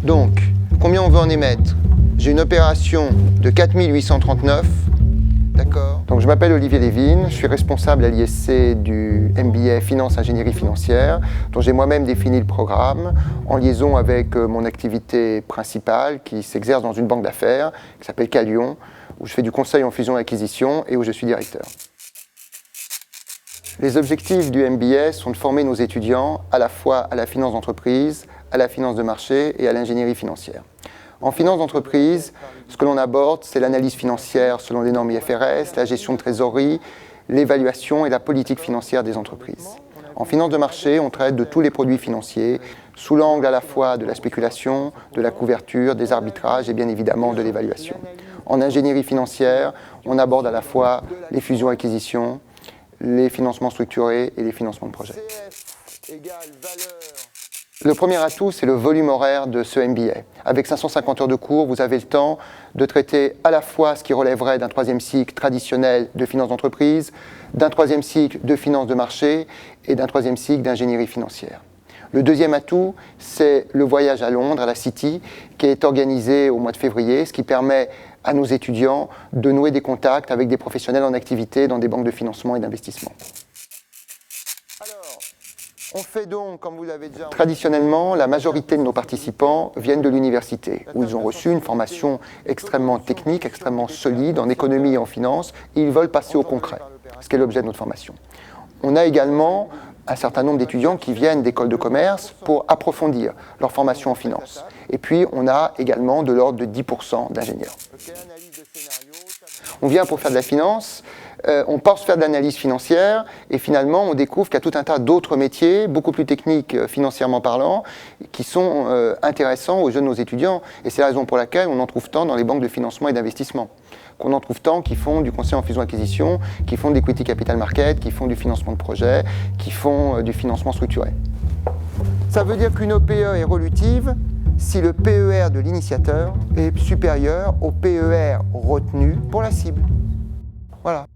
Donc, combien on veut en émettre? J'ai une opération de 4839. D'accord. Donc je m'appelle Olivier Lévin, je suis responsable à l'ISC du MBA Finance Ingénierie Financière, dont j'ai moi-même défini le programme en liaison avec mon activité principale qui s'exerce dans une banque d'affaires qui s'appelle Calion, où je fais du conseil en fusion et acquisition et où je suis directeur. Les objectifs du MBA sont de former nos étudiants à la fois à la finance d'entreprise, à la finance de marché et à l'ingénierie financière. En finance d'entreprise, ce que l'on aborde, c'est l'analyse financière selon les normes IFRS, la gestion de trésorerie, l'évaluation et la politique financière des entreprises. En finance de marché, on traite de tous les produits financiers, sous l'angle à la fois de la spéculation, de la couverture, des arbitrages et bien évidemment de l'évaluation. En ingénierie financière, on aborde à la fois les fusions-acquisitions, les financements structurés et les financements de projets. Le premier atout, c'est le volume horaire de ce MBA. Avec 550 heures de cours, vous avez le temps de traiter à la fois ce qui relèverait d'un troisième cycle traditionnel de finance d'entreprise, d'un troisième cycle de finance de marché et d'un troisième cycle d'ingénierie financière. Le deuxième atout, c'est le voyage à Londres, à la City, qui est organisé au mois de février, ce qui permet à nos étudiants de nouer des contacts avec des professionnels en activité dans des banques de financement et d'investissement. On fait donc, comme vous l'avez déjà... Traditionnellement, la majorité de nos participants viennent de l'université, où ils ont reçu une formation extrêmement technique, extrêmement solide en économie et en finance, et ils veulent passer au concret, ce qui est l'objet de notre formation. On a également un certain nombre d'étudiants qui viennent d'écoles de commerce pour approfondir leur formation en finance. Et puis, on a également de l'ordre de 10% d'ingénieurs. On vient pour faire de la finance, on pense faire de l'analyse financière et finalement on découvre qu'il y a tout un tas d'autres métiers, beaucoup plus techniques financièrement parlant, qui sont intéressants aux jeunes, aux étudiants. Et c'est la raison pour laquelle on en trouve tant dans les banques de financement et d'investissement. Qu'on en trouve tant qui font du conseil en fusion-acquisition, qui font de l'equity capital market, qui font du financement de projet, qui font du financement structuré. Ça veut dire qu'une OPE est évolutive si le PER de l'initiateur est supérieur au PER retenu pour la cible. Voilà.